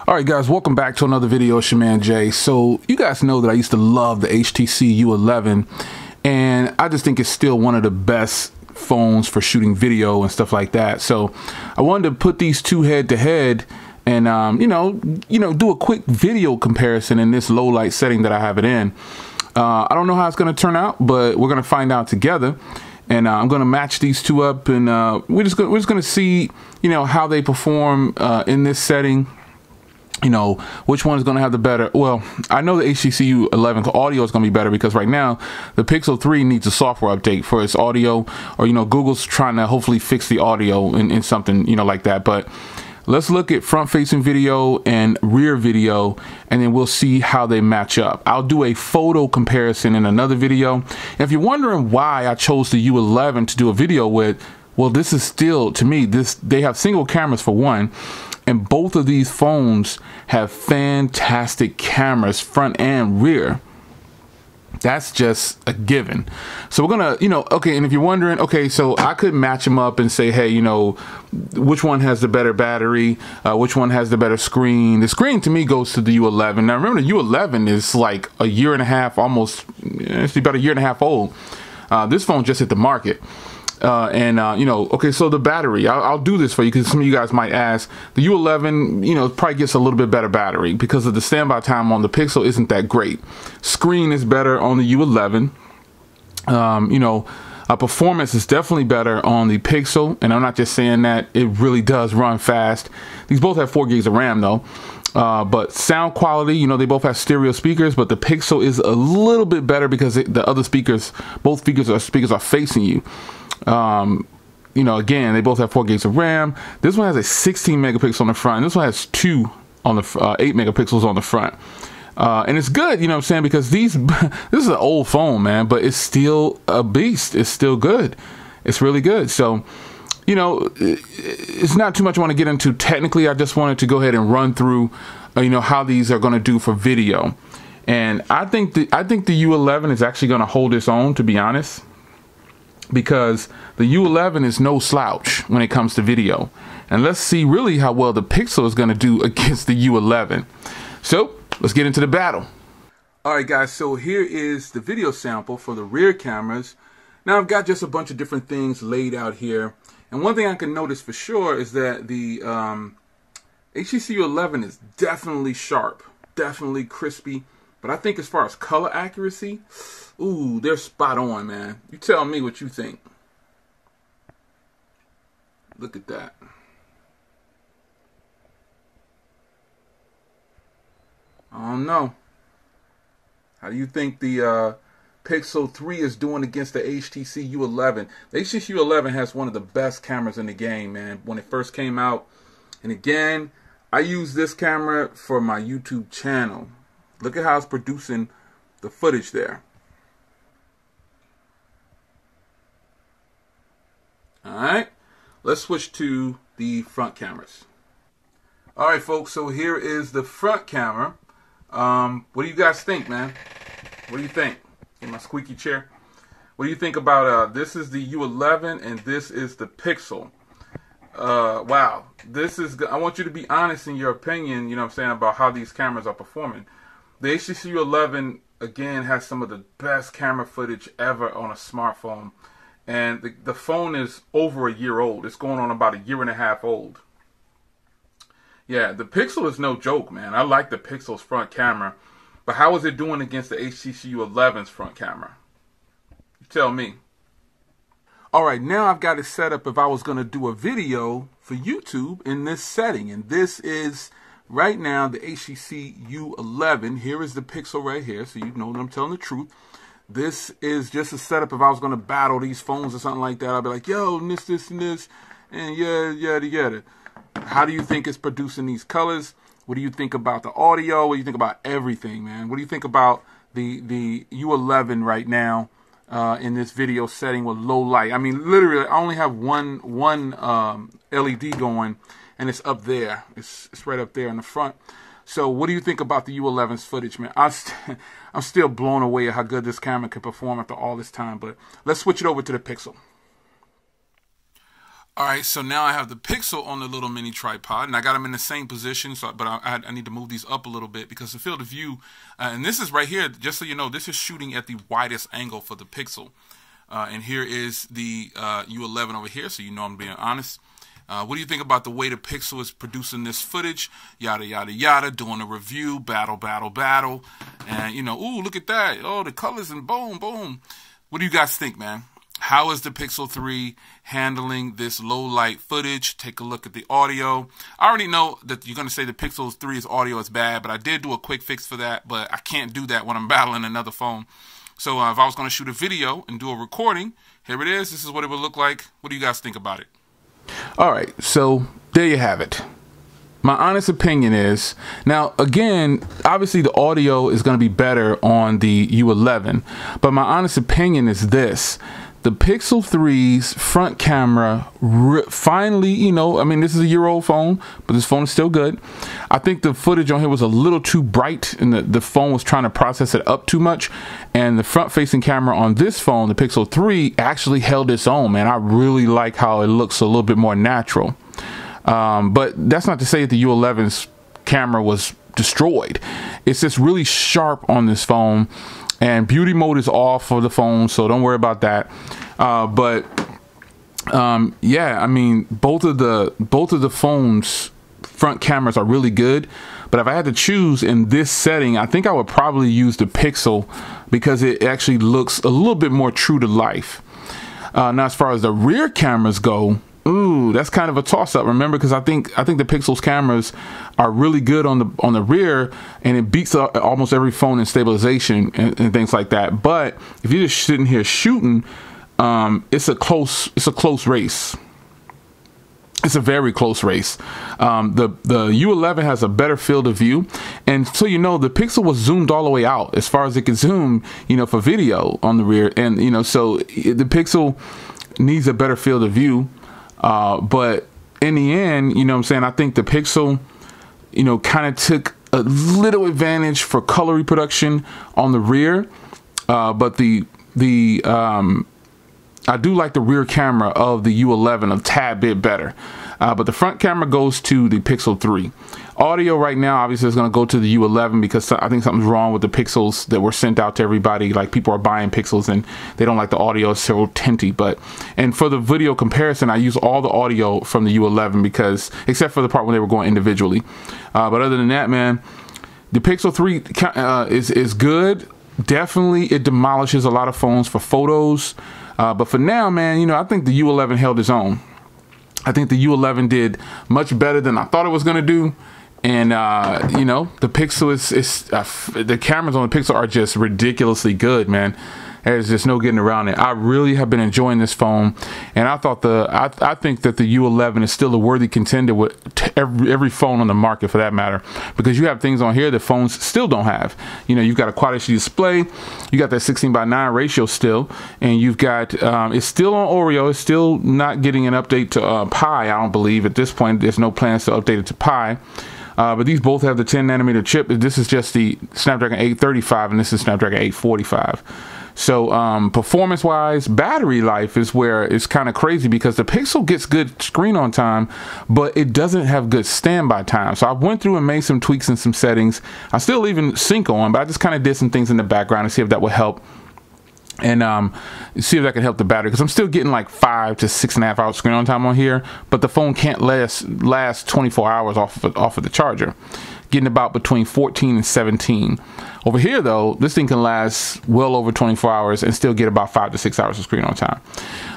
All right, guys, welcome back to another video. It's your man Jay. So you guys know that I used to love the HTC U11, and I just think it's still one of the best phones for shooting video and stuff like that. So I wanted to put these two head to head and do a quick video comparison in this low light setting that I have it in. I don't know how it's going to turn out, but we're going to find out together. And I'm going to match these two up, and we're just going to see, how they perform in this setting. Which one is going to have the better. Well, I know the HTC U11 audio is going to be better because right now the Pixel 3 needs a software update for its audio, or Google's trying to hopefully fix the audio in something like that. But let's look at front-facing video and rear video, and then we'll see how they match up. I'll do a photo comparison in another video. And if you're wondering why I chose the U11 to do a video with, well, this is still, to me, they have single cameras for one, and both of these phones have fantastic cameras, front and rear. That's just a given. So we're gonna, okay, and if you're wondering, okay, so I could match them up and say, hey, which one has the better battery, which one has the better screen. The screen to me goes to the U11. Now remember, the U11 is like a year and a half, almost, it's about a year and a half old. This phone just hit the market. Okay, so the battery, I'll do this for you because some of you guys might ask. The U11, probably gets a little bit better battery because of the standby time on the Pixel isn't that great. Screen is better on the U11. Performance is definitely better on the Pixel, and I'm not just saying that, it really does run fast. These both have 4 gigs of RAM though. But sound quality, they both have stereo speakers, but the Pixel is a little bit better because the other speakers, both speakers are facing you. Again, they both have 4 gigs of RAM. This one has a 16 megapixel on the front. And this one has 2 on the 8 megapixels on the front. And it's good, what I'm saying, because this is an old phone, man, but it's still a beast. It's still good. It's really good. So, it's not too much I want to get into technically. I just wanted to go ahead and run through, how these are going to do for video. And I think the U11 is actually going to hold its own, to be honest, because the U11 is no slouch when it comes to video. And let's see really how well the Pixel is going to do against the U11. So let's get into the battle. All right, guys, so here is the video sample for the rear cameras. Now I've got just a bunch of different things laid out here. And one thing I can notice for sure is that the HTC U11 is definitely sharp, definitely crispy. But I think as far as color accuracy, ooh, they're spot on, man. You tell me what you think. Look at that. I don't know. How do you think the Pixel 3 is doing against the HTC U11? The HTC U11 has one of the best cameras in the game, man, when it first came out. And again, I use this camera for my YouTube channel. Look at how it's producing the footage there. Alright, let's switch to the front cameras. Alright folks, so here is the front camera. What do you guys think, man? What do you think? In my squeaky chair. What do you think about, this is the U11 and this is the Pixel. Wow, I want you to be honest in your opinion, about how these cameras are performing. The HTC U11, again, has some of the best camera footage ever on a smartphone. And the phone is over a year old. It's going on about a year and a half old. Yeah, the Pixel is no joke, man. I like the Pixel's front camera. But how is it doing against the HTC U11's front camera? You tell me. All right, now I've got it set up if I was going to do a video for YouTube in this setting. And this is right now the HTC U11. Here is the Pixel right here, so you know that I'm telling the truth. This is just a setup if I was going to battle these phones or something like that. I'd be like, yo, this, and this, and yada. How do you think it's producing these colors? What do you think about the audio? What do you think about everything, man? What do you think about the U11 right now in this video setting with low light? I mean, literally, I only have one LED going, and it's up there. It's right up there in the front. So what do you think about the U11's footage, man? I'm still blown away at how good this camera can perform after all this time. But let's switch it over to the Pixel. All right, so now I have the Pixel on the little mini tripod, and I got them in the same position. But I need to move these up a little bit because the field of view, and this is right here. Just so you know, this is shooting at the widest angle for the Pixel, and here is the U11 over here. So you know I'm being honest. What do you think about the way the Pixel is producing this footage? Yada yada yada. Doing a review, battle, and you know, ooh, look at that. Oh, the colors and boom, boom. What do you guys think, man? How is the Pixel 3 handling this low light footage? Take a look at the audio. I already know that you're going to say the Pixel 3's audio is bad, but I did do a quick fix for that, but I can't do that when I'm battling another phone. So if I was going to shoot a video and do a recording, here it is. This is what it would look like. What do you guys think about it? All right, so there you have it. My honest opinion is, now again, obviously the audio is going to be better on the U11, but my honest opinion is this. The Pixel 3's front camera finally, you know, I mean, this is a year-old phone, but this phone is still good. I think the footage on here was a little too bright, and the phone was trying to process it up too much. And the front-facing camera on this phone, the Pixel 3, actually held its own, man. I really like how it looks a little bit more natural. But that's not to say that the U11's camera was destroyed. It's just really sharp on this phone. And beauty mode is off for the phone, so don't worry about that. Yeah, I mean, both of the phones' front cameras are really good. But if I had to choose in this setting, I think I would probably use the Pixel because it actually looks a little bit more true to life. Now, as far as the rear cameras go, ooh, that's kind of a toss-up. Remember, because I think the Pixel's cameras are really good on the rear, and it beats almost every phone in stabilization and things like that. But if you're just sitting here shooting, it's a close race. It's a very close race. The U11 has a better field of view, and so you know the Pixel was zoomed all the way out as far as it can zoom, you know, for video on the rear, and you know, so the Pixel needs a better field of view. But in the end, you know what I'm saying, I think the Pixel, you know, kind of took a little advantage for color reproduction on the rear. But I do like the rear camera of the U11 a tad bit better. But the front camera goes to the Pixel 3. Audio right now obviously is going to go to the U11 because I think something's wrong with the Pixels that were sent out to everybody. Like, people are buying Pixels and they don't like the audio, it's so tinty. And for the video comparison, I use all the audio from the U11 because, except for the part when they were going individually. But other than that, man, the Pixel 3 is good. Definitely it demolishes a lot of phones for photos. But for now, man, you know, I think the U11 held its own. I think the U11 did much better than I thought it was going to do. And, you know, the Pixel the cameras on the Pixel are just ridiculously good, man. There's just no getting around it. I really have been enjoying this phone, and I think that the U11 is still a worthy contender with every phone on the market, for that matter, because you have things on here that phones still don't have. You know, you've got a Quad HD display, you got that 16:9 ratio still, and you've got it's still on Oreo. It's still not getting an update to Pi. I don't believe at this point. There's no plans to update it to Pi. But these both have the 10nm chip. This is just the Snapdragon 835, and this is Snapdragon 845. So performance-wise, battery life is where it's kind of crazy because the Pixel gets good screen on time, but it doesn't have good standby time. So I went through and made some tweaks in some settings. I still leaving sync on, but I just kind of did some things in the background to see if that would help. And see if that can help the battery, because I'm still getting like 5 to 6.5 hours screen on time on here, but the phone can't last 24 hours off of the charger, getting about between 14 and 17. Over here though, this thing can last well over 24 hours and still get about 5 to 6 hours of screen on time.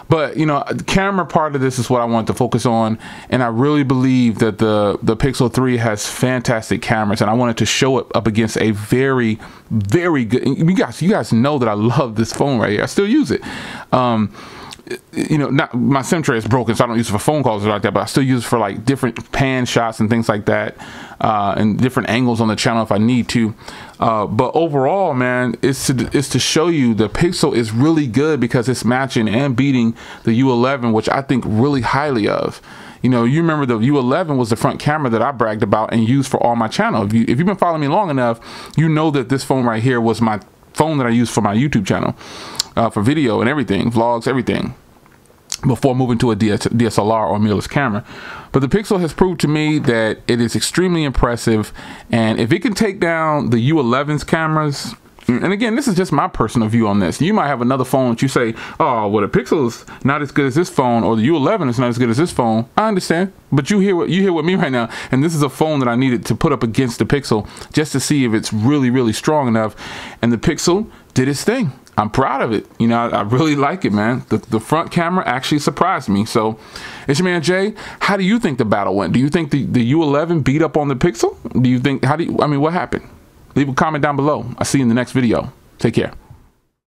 But you know, the camera part of this is what I wanted to focus on, and I really believe that the Pixel 3 has fantastic cameras, and I wanted to show it up against a very, very good. You guys know that I love this phone right here. I still use it. You know, my SIM tray is broken, so I don't use it for phone calls or like that, but I still use it for like different pan shots and things like that, and different angles on the channel if I need to. But overall, man, it's to show you the Pixel is really good because it's matching and beating the U11, which I think really highly of. You know, you remember the U11 was the front camera that I bragged about and used for all my channel. If you've been following me long enough, you know that this phone right here was my phone that I used for my YouTube channel, for video and everything, vlogs, everything. before moving to a DSLR or mirrorless camera. But the Pixel has proved to me that it is extremely impressive, and if it can take down the U11's cameras, and again, this is just my personal view on this. You might have another phone that you say, oh, well, the Pixel is not as good as this phone, or the U11 is not as good as this phone. I understand, but you hear with me right now, and this is a phone that I needed to put up against the Pixel just to see if it's really, really strong enough, and the Pixel did its thing. I'm proud of it. You know, I really like it, man. The front camera actually surprised me. So it's your man Jay. How do you think the battle went? Do you think the U11 beat up on the Pixel? Do you think, I mean, what happened? Leave a comment down below. I'll see you in the next video. Take care.